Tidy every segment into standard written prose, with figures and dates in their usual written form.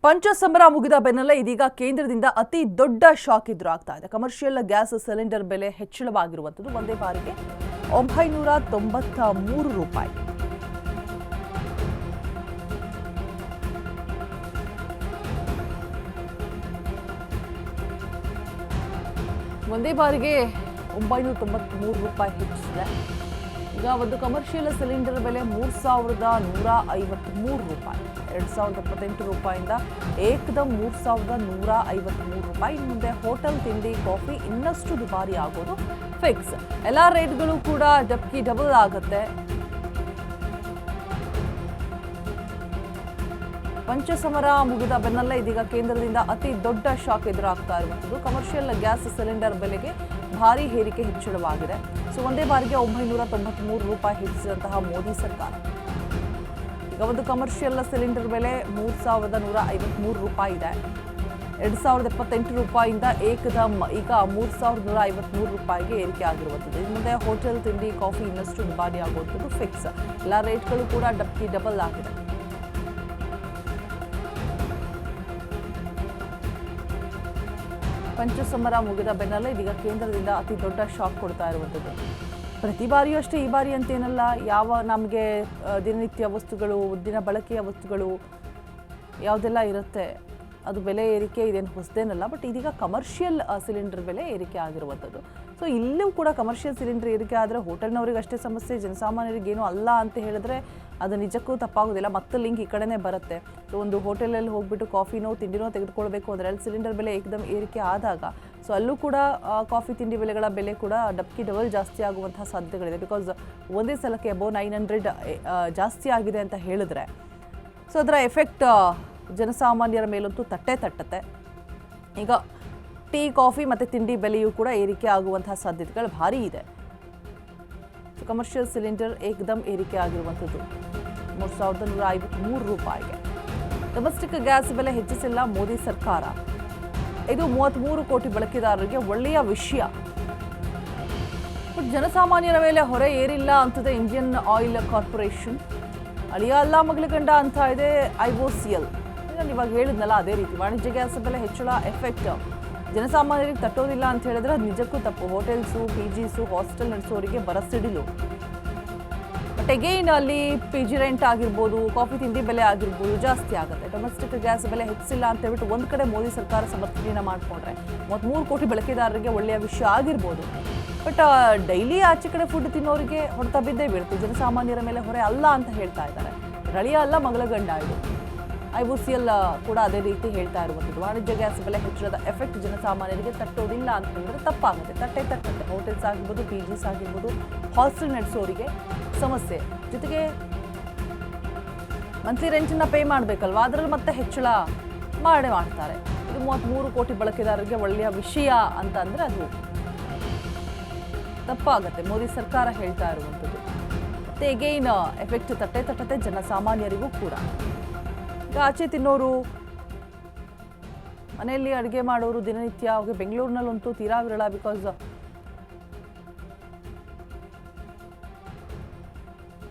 ಪಂಚಸಂಭ್ರ ಮುಗಿದ ಬೆನ್ನಲ್ಲೇ ಇದೀಗ ಕೇಂದ್ರದಿಂದ ಅತಿ ದೊಡ್ಡ ಶಾಕ್ ಎದುರಾಗ್ತಾ ಇದೆ. ಕಮರ್ಷಿಯಲ್ ಗ್ಯಾಸ್ ಸಿಲಿಂಡರ್ ಬೆಲೆ ಹೆಚ್ಚಳವಾಗಿರುವಂತದ್ದು ಒಂದೇ ಬಾರಿಗೆ 993 ರೂಪಾಯಿ. ಒಂದೇ ಬಾರಿಗೆ 993 ರೂಪಾಯಿ ಹೆಚ್ಚಿಸಿದೆ. ಈಗ ಒಂದು ಕಮರ್ಷಿಯಲ್ ಸಿಲಿಂಡರ್ ಬೆಲೆ 3153 ರೂಪಾಯಿ. 2028 ರೂಪಾಯಿಂದ ಏಕದಮ್ 3153 ರೂಪಾಯಿ. ಇನ್ನು ಮುಂದೆ ಹೋಟೆಲ್ ತಿಂಡಿ ಕಾಫಿ ಇನ್ನಷ್ಟು ದುಬಾರಿ ಆಗೋದು ಫಿಕ್ಸ್. ಎಲ್ಲ ರೇಟ್ಗಳು ಕೂಡ ಡಬಲ್ ಆಗುತ್ತೆ. ಪಂಚಸಮರ ಮುಗಿದ ಬೆನ್ನಲ್ಲೇ ಇದೀಗ ಕೇಂದ್ರದಿಂದ ಅತಿ ದೊಡ್ಡ ಶಾಕ್ ಎದುರಾಗ್ತಾ ಇರುವಂಥದ್ದು. ಕಮರ್ಷಿಯಲ್ ಗ್ಯಾಸ್ ಸಿಲಿಂಡರ್ ಬೆಲೆಗೆ ಭಾರಿ ಏರಿಕೆ ಹೆಚ್ಚಳವಾಗಿದೆ. ಸೊ ಒಂದೇ ಬಾರಿಗೆ 993 ರೂಪಾಯಿ ಹೆಚ್ಚಿಸಿದಂತಹ ಮೋದಿ ಸರ್ಕಾರ ಈಗ ಒಂದು ಕಮರ್ಷಿಯಲ್ ಸಿಲಿಂಡರ್ ಬೆಲೆ 3153 ರೂಪಾಯಿ ಇದೆ. 2028 ರೂಪಾಯಿಂದ ಏಕದಮ್ ಈಗ 3153 ರೂಪಾಯಿಗೆ ಏರಿಕೆ ಆಗಿರುವಂಥದ್ದು. ಇನ್ನು ಮುಂದೆ ಹೋಟೆಲ್ ತಿಂಡಿ ಕಾಫಿ ಇನ್ನಷ್ಟು ದುಬಾರಿ ಆಗುವಂಥದ್ದು ಫಿಕ್ಸ್. ಎಲ್ಲ ರೇಟ್ಗಳು ಕೂಡ ಡಬಲ್ ಆಗಿದೆ. ಪಂಚಸಮರ ಮುಗಿದ ಬೆನ್ನಲ್ಲೇ ಇದೀಗ ಕೇಂದ್ರದಿಂದ ಅತಿ ದೊಡ್ಡ ಶಾಕ್ ಕೊಡ್ತಾ ಇರುವಂಥದ್ದು. ಪ್ರತಿ ಬಾರಿಯೂ ಅಷ್ಟೇ, ಈ ಬಾರಿ ಅಂತೇನಲ್ಲ. ಯಾವ ನಮಗೆ ದಿನನಿತ್ಯ ವಸ್ತುಗಳು, ದಿನ ಬಳಕೆಯ ವಸ್ತುಗಳು ಯಾವುದೆಲ್ಲ ಇರುತ್ತೆ ಅದು ಬೆಲೆ ಏರಿಕೆ ಇದೇನು ಹೊಸದೇನಲ್ಲ. ಬಟ್ ಇದೀಗ ಕಮರ್ಷಿಯಲ್ ಸಿಲಿಂಡರ್ ಬೆಲೆ ಏರಿಕೆ ಆಗಿರುವಂಥದ್ದು. ಸೊ ಇಲ್ಲೂ ಕೂಡ ಕಮರ್ಷಿಯಲ್ ಸಿಲಿಂಡರ್ ಏರಿಕೆ ಆದರೆ ಹೋಟೆಲ್ನವ್ರಿಗೆ ಅಷ್ಟೇ ಸಮಸ್ಯೆ, ಜನಸಾಮಾನ್ಯರಿಗೆ ಏನೂ ಅಲ್ಲ ಅಂತ ಹೇಳಿದ್ರೆ ಅದು ನಿಜಕ್ಕೂ ತಪ್ಪಾಗೋದಿಲ್ಲ. ಮತ್ತೆ ಲಿಂಕ್ ಈ ಕಡೆನೇ ಬರುತ್ತೆ. ಸೊ ಒಂದು ಹೋಟೆಲಲ್ಲಿ ಹೋಗ್ಬಿಟ್ಟು ಕಾಫಿನೋ ತಿಂಡಿನೋ ತೆಗೆದುಕೊಳ್ಬೇಕು ಅಂದರೆ ಅಲ್ಲಿ ಸಿಲಿಂಡರ್ ಬೆಲೆ ಏಕದಮ್ ಏರಿಕೆ ಆದಾಗ ಸೊ ಅಲ್ಲೂ ಕೂಡ ಕಾಫಿ ತಿಂಡಿ ಬೆಲೆಗಳ ಬೆಲೆ ಕೂಡ ಡಬಲ್ ಜಾಸ್ತಿ ಆಗುವಂತಹ ಸಾಧ್ಯತೆಗಳಿದೆ. ಬಿಕಾಸ್ ಒಂದೇ ಸಲಕ್ಕೆ ಅಬೌವ್ 900 ಜಾಸ್ತಿ ಆಗಿದೆ ಅಂತ ಹೇಳಿದ್ರೆ ಸೊ ಅದರ ಎಫೆಕ್ಟ್ ಜನಸಾಮಾನ್ಯರ ಮೇಲಂತೂ ತಟ್ಟುತ್ತೆ. ಈಗ ಟೀ ಕಾಫಿ ಮತ್ತು ತಿಂಡಿ ಬೆಲೆಯೂ ಕೂಡ ಏರಿಕೆ ಆಗುವಂತಹ ಸಾಧ್ಯತೆಗಳು ಭಾರಿ ಇದೆ. ಕಮರ್ಷಿಯಲ್ ಸಿಲಿಂಡರ್ ಏಕದಮ್ ಏರಿಕೆ ಆಗಿರುವಂಥದ್ದು 3153 ರೂಪಾಯಿಗೆ. ಡೊಮೆಸ್ಟಿಕ್ ಗ್ಯಾಸ್ ಬೆಲೆ ಹೆಚ್ಚಿಸಿಲ್ಲ ಮೋದಿ ಸರ್ಕಾರ. ಇದು 33 ಕೋಟಿ ಬಳಕೆದಾರರಿಗೆ ಒಳ್ಳೆಯ ವಿಷಯ. ಬಟ್ ಜನಸಾಮಾನ್ಯರ ಮೇಲೆ ಹೊರೆ ಏರಿಲ್ಲ ಅಂತದೆ ಇಂಡಿಯನ್ ಆಯಿಲ್ ಕಾರ್ಪೊರೇಷನ್. ಅಳಿಯ ಅಲ್ಲ ಮಗಳ ಗಂಡ ಅಂತ ಇದೆ IOCL. ನಾನು ಇವಾಗ ಹೇಳಿದ್ನಲ್ಲ ಅದೇ ರೀತಿ ವಾಣಿಜ್ಯ ಗ್ಯಾಸ್ ಬೆಲೆ ಹೆಚ್ಚಳ ಎಫೆಕ್ಟ್ ಜನಸಾಮಾನ್ಯರಿಗೆ ತಟ್ಟೋದಿಲ್ಲ ಅಂತ ಹೇಳಿದ್ರೆ ಅದು ನಿಜಕ್ಕೂ ತಪ್ಪು. ಹೋಟೆಲ್ಸು, PGs, ಹಾಸ್ಟೆಲ್ ನಡೆಸೋರಿಗೆ ಬರಸಿಡಿಲು. ಬಟ್ ಅಗೈನ್ ಅಲ್ಲಿ PG ರೆಂಟ್ ಆಗಿರ್ಬೋದು, ಕಾಫಿ ತಿಂಡಿ ಬೆಲೆ ಆಗಿರ್ಬೋದು ಜಾಸ್ತಿ ಆಗುತ್ತೆ. ಡೊಮೆಸ್ಟಿಕ್ ಗ್ಯಾಸ್ ಬೆಲೆ ಹೆಚ್ಚಿಲ್ಲ ಅಂತ ಹೇಳ್ಬಿಟ್ಟು ಒಂದು ಕಡೆ ಮೋದಿ ಸರ್ಕಾರ ಸಮರ್ಥನೆಯನ್ನು ಮಾಡಿಕೊಂಡ್ರೆ 33 ಕೋಟಿ ಬಳಕೆದಾರರಿಗೆ ಒಳ್ಳೆಯ ವಿಷಯ ಆಗಿರ್ಬೋದು. ಬಟ್ ಡೈಲಿ ಆಚೆ ಕಡೆ ಫುಡ್ ತಿನ್ನೋರಿಗೆ ಹೊಡೆತ ಬಿದ್ದೇ ಬೀಳುತ್ತೆ. ಜನಸಾಮಾನ್ಯರ ಮೇಲೆ ಹೊರೆ ಅಲ್ಲ ಅಂತ ಹೇಳ್ತಾ ಇದ್ದಾರೆ. ರಳಿಯ ಅಲ್ಲ ಮಗಳ ಗಂಡ ಇದು. IOCL ಕೂಡ ಅದೇ ರೀತಿ ಹೇಳ್ತಾ ಇರುವಂಥದ್ದು. ವಾಣಿಜ್ಯ ಗ್ಯಾಸ್ ಬೆಲೆ ಹೆಚ್ಚಳದ ಎಫೆಕ್ಟ್ ಜನಸಾಮಾನ್ಯರಿಗೆ ತಟ್ಟೋದಿಲ್ಲ ಅಂತ ಹೇಳಿದ್ರೆ ತಪ್ಪಾಗುತ್ತೆ. ತಟ್ಟುತ್ತೆ. ಹೋಟೆಲ್ಸ್ ಆಗಿರ್ಬೋದು, PGs ಆಗಿರ್ಬೋದು, ಹಾಸ್ಟೆಲ್ ನಡೆಸೋರಿಗೆ ಸಮಸ್ಯೆ. ಜೊತೆಗೆ ಮಂತ್ಲಿ ರೆಂಟನ್ನ ಪೇ ಮಾಡಬೇಕಲ್ವಾ, ಅದರಲ್ಲಿ ಮತ್ತೆ ಹೆಚ್ಚಳ ಮಾಡ್ತಾರೆ. ಇದು 33 ಕೋಟಿ ಬಳಕೆದಾರರಿಗೆ ಒಳ್ಳೆಯ ವಿಷಯ ಅಂತ ಅಂದರೆ ಅದು ತಪ್ಪಾಗತ್ತೆ. ಮೋದಿ ಸರ್ಕಾರ ಹೇಳ್ತಾ ಇರುವಂಥದ್ದು. ಮತ್ತೆ ಎಗೈನ್ ಎಫೆಕ್ಟ್ ತಟ್ಟೆ ಜನಸಾಮಾನ್ಯರಿಗೂ ಕೂಡ. ಈಗ ಆಚೆ ತಿನ್ನೋರು, ಮನೆಯಲ್ಲಿ ಅಡುಗೆ ಮಾಡೋರು ದಿನನಿತ್ಯ ಅವ್ರಿಗೆ ಬೆಂಗಳೂರಿನಲ್ಲಂತೂ ತೀರಾ ವಿರಳ. ಬಿಕಾಸ್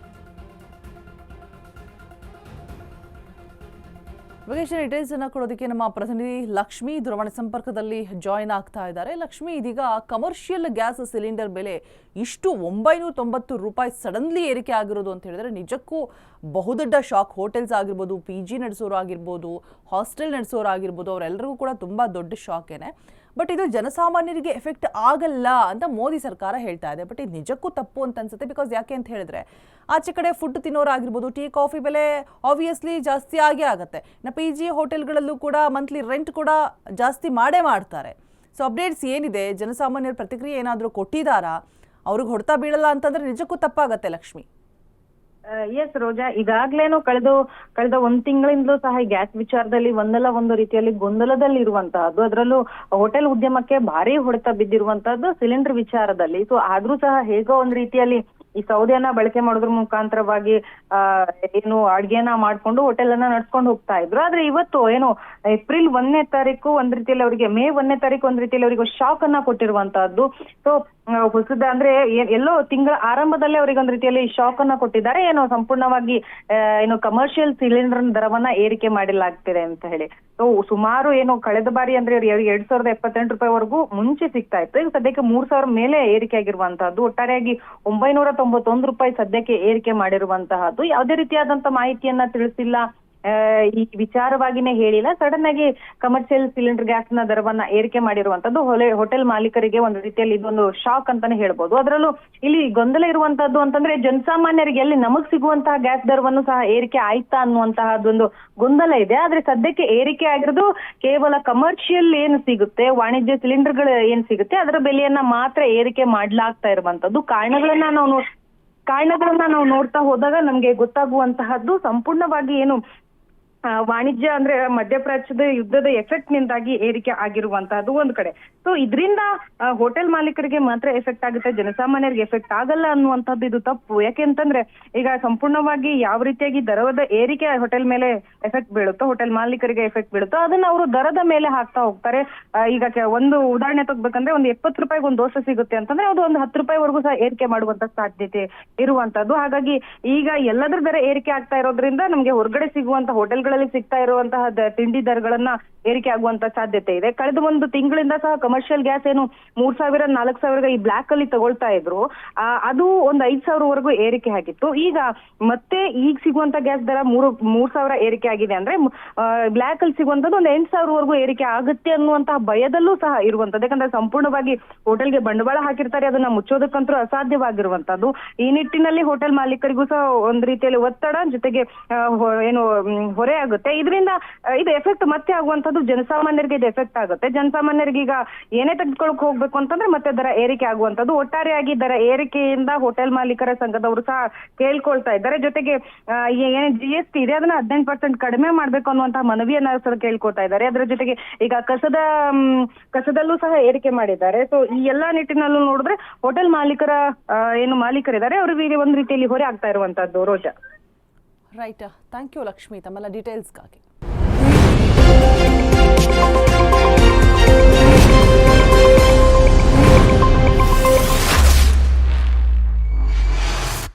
ಡೀಟೇಲ್ಸ್ ಅನ್ನು ಕೊಡೋದಕ್ಕೆ ನಮ್ಮ ಪ್ರತಿನಿಧಿ ಲಕ್ಷ್ಮಿ ದೂರವಾಣಿ ಸಂಪರ್ಕದಲ್ಲಿ ಜಾಯಿನ್ ಆಗ್ತಾ ಇದ್ದಾರೆ. ಲಕ್ಷ್ಮಿ, ಇದೀಗ ಕಮರ್ಷಿಯಲ್ ಗ್ಯಾಸ್ ಸಿಲಿಂಡರ್ ಬೆಲೆ ಇಷ್ಟು 990 ರೂಪಾಯಿ ಸಡನ್ಲಿ ಏರಿಕೆ ಆಗಿರೋದು ಅಂತ ಹೇಳಿದ್ರೆ ನಿಜಕ್ಕೂ ಬಹುದೊಡ್ಡ ಶಾಕ್. ಹೋಟೆಲ್ಸ್ ಆಗಿರ್ಬೋದು, PG ನಡೆಸೋರು ಆಗಿರ್ಬೋದು, ಹಾಸ್ಟೆಲ್ ನಡೆಸೋರು ಆಗಿರ್ಬೋದು, ಅವರೆಲ್ಲರಿಗೂ ಕೂಡ ತುಂಬ ದೊಡ್ಡ ಶಾಕೇನೆ. ಬಟ್ ಇದು ಜನಸಾಮಾನ್ಯರಿಗೆ ಎಫೆಕ್ಟ್ ಆಗಲ್ಲ ಅಂತ ಮೋದಿ ಸರ್ಕಾರ ಹೇಳ್ತಾ ಇದೆ. ಬಟ್ ಇದು ನಿಜಕ್ಕೂ ತಪ್ಪು ಅಂತ ಅನ್ಸುತ್ತೆ. ಬಿಕಾಸ್ ಯಾಕೆ ಅಂತ ಹೇಳಿದ್ರೆ ಆಚೆ ಕಡೆ ಫುಡ್ ತಿನ್ನೋರು ಆಗಿರ್ಬೋದು, ಟೀ ಕಾಫಿ ಬೆಲೆ ಆಬ್ವಿಯಸ್ಲಿ ಜಾಸ್ತಿ ಆಗೇ ಆಗುತ್ತೆ. ಇನ್ನು PG ಹೋಟೆಲ್ಗಳಲ್ಲೂ ಕೂಡ ಮಂತ್ಲಿ ರೆಂಟ್ ಕೂಡ ಜಾಸ್ತಿ ಮಾಡ್ತಾರೆ. ಸೊ ಅಪ್ಡೇಟ್ಸ್ ಏನಿದೆ, ಜನಸಾಮಾನ್ಯರ ಪ್ರತಿಕ್ರಿಯೆ ಏನಾದರೂ ಕೊಟ್ಟಿದ್ದಾರಾ? ಅವ್ರಿಗೆ ಹೊಡೆತ ಬೀಳಲ್ಲ ಅಂತಂದ್ರೆ ನಿಜಕ್ಕೂ ತಪ್ಪಾಗತ್ತೆ ಲಕ್ಷ್ಮಿ. ಎಸ್ ರೋಜಾ, ಈಗಾಗ್ಲೇನು ಕಳೆದ ಒಂದ್ ತಿಂಗಳಿಂದಲೂ ಸಹ ಗ್ಯಾಸ್ ವಿಚಾರದಲ್ಲಿ ಒಂದಲ್ಲ ಒಂದು ರೀತಿಯಲ್ಲಿ ಗೊಂದಲದಲ್ಲಿ ಇರುವಂತಹದ್ದು. ಅದರಲ್ಲೂ ಹೋಟೆಲ್ ಉದ್ಯಮಕ್ಕೆ ಭಾರಿ ಹೊಡೆತ ಬಿದ್ದಿರುವಂತಹದ್ದು ಸಿಲಿಂಡರ್ ವಿಚಾರದಲ್ಲಿ. ಸೊ ಆದ್ರೂ ಸಹ ಹೇಗೋ ಒಂದ್ ರೀತಿಯಲ್ಲಿ ಈ ಸೌದೆಯನ್ನ ಬಳಕೆ ಮಾಡೋದ್ರ ಮುಖಾಂತರವಾಗಿ ಏನು ಅಡ್ಗೆನ ಮಾಡ್ಕೊಂಡು ಹೋಟೆಲ್ ಅನ್ನ ನಡ್ಸ್ಕೊಂಡು ಹೋಗ್ತಾ ಇದ್ರು. ಆದ್ರೆ ಇವತ್ತು ಏನು ಏಪ್ರಿಲ್ 1ನೇ ತಾರೀಕು ಒಂದ್ ರೀತಿಯಲ್ಲಿ ಅವರಿಗೆ ಮೇ 1ನೇ ತಾರೀಕು ಒಂದ್ ರೀತಿಯಲ್ಲಿ ಅವರಿಗೆ ಶಾಕ್ ಅನ್ನ ಕೊಟ್ಟಿರುವಂತಹದ್ದು. ಸೊ ಹೊಸದ ಅಂದ್ರೆ ಎಲ್ಲೋ ತಿಂಗಳ ಆರಂಭದಲ್ಲೇ ಅವರಿಗೆ ಒಂದ್ ರೀತಿಯಲ್ಲಿ ಶಾಕ್ ಅನ್ನ ಕೊಟ್ಟಿದ್ದಾರೆ. ಏನು ಸಂಪೂರ್ಣವಾಗಿ ಏನು ಕಮರ್ಷಿಯಲ್ ಸಿಲಿಂಡರ್ ದರವನ್ನ ಏರಿಕೆ ಮಾಡಿಲಾಗ್ತಿದೆ ಅಂತ ಹೇಳಿ. ಸೊ ಸುಮಾರು ಏನು ಕಳೆದ ಬಾರಿ ಅಂದ್ರೆ 2,078 ರೂಪಾಯಿವರೆಗೂ ಮುಂಚೆ ಸಿಗ್ತಾ ಇತ್ತು. ಈಗ ಸದ್ಯಕ್ಕೆ 3,000 ಮೇಲೆ ಏರಿಕೆ ಆಗಿರುವಂತಹದ್ದು. ಒಟ್ಟಾರೆಯಾಗಿ 991 ರೂಪಾಯಿ ಸದ್ಯಕ್ಕೆ ಏರಿಕೆ ಮಾಡಿರುವಂತಹದ್ದು. ಯಾವುದೇ ರೀತಿಯಾದಂತ ಮಾಹಿತಿಯನ್ನ ತಿಳಿಸಿಲ್ಲ, ಈ ವಿಚಾರವಾಗಿನೇ ಹೇಳಿಲ್ಲ. ಸಡನ್ ಆಗಿ ಕಮರ್ಷಿಯಲ್ ಸಿಲಿಂಡರ್ ಗ್ಯಾಸ್ ನ ದರವನ್ನ ಏರಿಕೆ ಮಾಡಿರುವಂತದ್ದು ಹೋಟೆಲ್ ಮಾಲೀಕರಿಗೆ ಒಂದು ರೀತಿಯಲ್ಲಿ ಇದೊಂದು ಶಾಕ್ ಅಂತಾನೆ ಹೇಳ್ಬೋದು. ಅದರಲ್ಲೂ ಇಲ್ಲಿ ಗೊಂದಲ ಇರುವಂತದ್ದು ಅಂತಂದ್ರೆ ಜನಸಾಮಾನ್ಯರಿಗೆ ಎಲ್ಲಿ ನಮಗ್ ಸಿಗುವಂತಹ ಗ್ಯಾಸ್ ದರವನ್ನು ಸಹ ಏರಿಕೆ ಆಯ್ತಾ ಅನ್ನುವಂತಹದ್ದೊಂದು ಗೊಂದಲ ಇದೆ. ಆದ್ರೆ ಸದ್ಯಕ್ಕೆ ಏರಿಕೆ ಆಗಿರೋದು ಕೇವಲ ಕಮರ್ಷಿಯಲ್ ಏನು ಸಿಗುತ್ತೆ, ವಾಣಿಜ್ಯ ಸಿಲಿಂಡರ್ಗಳು ಏನ್ ಸಿಗುತ್ತೆ ಅದರ ಬೆಲೆಯನ್ನ ಮಾತ್ರ ಏರಿಕೆ ಮಾಡ್ಲಾಗ್ತಾ ಇರುವಂತದ್ದು. ಕಾರಣಗಳನ್ನ ನಾವು ನೋಡ್ತಾ ಹೋದಾಗ ನಮ್ಗೆ ಗೊತ್ತಾಗುವಂತಹದ್ದು ಸಂಪೂರ್ಣವಾಗಿ ಏನು ವಾಣಿಜ್ಯ ಅಂದ್ರೆ ಮಧ್ಯಪ್ರಾಚ್ಯದ ಯುದ್ಧದ ಎಫೆಕ್ಟ್ ನಿಂದಾಗಿ ಏರಿಕೆ ಆಗಿರುವಂತಹದ್ದು ಒಂದ್ ಕಡೆ. ಸೊ ಇದರಿಂದ ಹೋಟೆಲ್ ಮಾಲೀಕರಿಗೆ ಮಾತ್ರ ಎಫೆಕ್ಟ್ ಆಗುತ್ತೆ, ಜನಸಾಮಾನ್ಯರಿಗೆ ಎಫೆಕ್ಟ್ ಆಗಲ್ಲ ಅನ್ನುವಂಥದ್ದು ಇದು ತಪ್ಪು. ಯಾಕೆಂತಂದ್ರೆ ಈಗ ಸಂಪೂರ್ಣವಾಗಿ ಯಾವ ರೀತಿಯಾಗಿ ದರದ ಏರಿಕೆ ಹೋಟೆಲ್ ಮೇಲೆ ಎಫೆಕ್ಟ್ ಬೀಳುತ್ತೋ, ಹೋಟೆಲ್ ಮಾಲೀಕರಿಗೆ ಎಫೆಕ್ಟ್ ಬೀಳುತ್ತೋ ಅದನ್ನ ಅವರು ದರದ ಮೇಲೆ ಹಾಕ್ತಾ ಹೋಗ್ತಾರೆ. ಈಗ ಒಂದು ಉದಾಹರಣೆ ತಗೋಬೇಕಂದ್ರೆ ಒಂದು 70 ರೂಪಾಯಿಗೆ ಒಂದು ದೋಸೆ ಸಿಗುತ್ತೆ ಅಂತಂದ್ರೆ ಅದು ಒಂದು 10 ರೂಪಾಯಿವರೆಗೂ ಸಹ ಏರಿಕೆ ಮಾಡುವಂತ ಸಾಧ್ಯತೆ ಇರುವಂತದ್ದು. ಹಾಗಾಗಿ ಈಗ ಎಲ್ಲದರ ದರ ಏರಿಕೆ ಆಗ್ತಾ ಇರೋದ್ರಿಂದ ನಮ್ಗೆ ಹೊರಗಡೆ ಸಿಗುವಂತ ಹೋಟೆಲ್ ಸಿಗ್ತಾ ಇರುವಂತಹ ತಿಂಡಿ ದರಗಳನ್ನ ಏರಿಕೆ ಆಗುವಂತ ಸಾಧ್ಯತೆ ಇದೆ. ಕಳೆದ ಒಂದು ತಿಂಗಳಿಂದ ಸಹ ಕಮರ್ಷಿಯಲ್ ಗ್ಯಾಸ್ ಏನು 3,000 4,000 ಈ ಬ್ಲಾಕ್ ಅಲ್ಲಿ ತಗೊಳ್ತಾ ಇದ್ರು, ಅದು ಒಂದು 5,000 ವರೆಗೂ ಏರಿಕೆ ಆಗಿತ್ತು. ಈಗ ಮತ್ತೆ ಈಗ ಸಿಗುವಂತ ಗ್ಯಾಸ್ ದರ 3,000 ಏರಿಕೆ ಆಗಿದೆ ಅಂದ್ರೆ ಬ್ಲಾಕ್ ಅಲ್ಲಿ ಸಿಗುವಂತದ್ದು ಒಂದು 8,000 ವರೆಗೂ ಏರಿಕೆ ಆಗುತ್ತೆ ಅನ್ನುವಂತಹ ಭಯದಲ್ಲೂ ಸಹ ಇರುವಂತದ್ದು. ಯಾಕಂದ್ರೆ ಸಂಪೂರ್ಣವಾಗಿ ಹೋಟೆಲ್ಗೆ ಬಂಡವಾಳ ಹಾಕಿರ್ತಾರೆ, ಅದನ್ನ ಮುಚ್ಚೋದಕ್ಕಂತೂ ಅಸಾಧ್ಯವಾಗಿರುವಂತದ್ದು. ಈ ನಿಟ್ಟಿನಲ್ಲಿ ಹೋಟೆಲ್ ಮಾಲೀಕರಿಗೂ ಸಹ ಒಂದ್ ರೀತಿಯಲ್ಲಿ ಒತ್ತಡ ಜೊತೆಗೆ ಏನು ಹೊರೆ ಆಗುತ್ತೆ. ಇದರಿಂದ ಇದು ಎಫೆಕ್ಟ್ ಮತ್ತೆ ಆಗುವಂತದ್ದು ಜನಸಾಮಾನ್ಯರಿಗೆ ಇದು ಎಫೆಕ್ಟ್ ಆಗುತ್ತೆ. ಜನಸಾಮಾನ್ಯರಿಗೆ ಈಗ ಏನೇ ತೆಗೆದುಕೊಳ್ಳಕ್ ಹೋಗ್ಬೇಕು ಅಂತಂದ್ರೆ ಮತ್ತೆ ದರ ಏರಿಕೆ ಆಗುವಂತದ್ದು. ಒಟ್ಟಾರೆಯಾಗಿ ದರ ಏರಿಕೆಯಿಂದ ಹೋಟೆಲ್ ಮಾಲೀಕರ ಸಂಘದವರು ಸಹ ಕೇಳ್ಕೊಳ್ತಾ ಇದ್ದಾರೆ. ಜೊತೆಗೆ ಏನೇ GST ಇದೆ ಅದನ್ನ 18% ಕಡಿಮೆ ಮಾಡ್ಬೇಕು ಅನ್ನುವಂತಹ ಮನವಿಯನ್ನ ಸಹ ಕೇಳ್ಕೊಳ್ತಾ ಇದ್ದಾರೆ. ಅದರ ಜೊತೆಗೆ ಈಗ ಕಸದಲ್ಲೂ ಸಹ ಏರಿಕೆ ಮಾಡಿದ್ದಾರೆ. ಸೊ ಈ ಎಲ್ಲಾ ನಿಟ್ಟಿನಲ್ಲೂ ನೋಡಿದ್ರೆ ಹೋಟೆಲ್ ಮಾಲೀಕರ ಏನು ಮಾಲೀಕರಿದ್ದಾರೆ ಅವರಿಗೆ ಒಂದ್ ರೀತಿಯಲ್ಲಿ ಹೊರೆ ಆಗ್ತಾ ಇರುವಂತದ್ದು. ರೋಜಾ. ರೈಟ್, ಥ್ಯಾಂಕ್ ಯು ಲಕ್ಷ್ಮಿ ತಮ್ಮೆಲ್ಲ ಡೀಟೇಲ್ಸ್ಗಾಗಿ.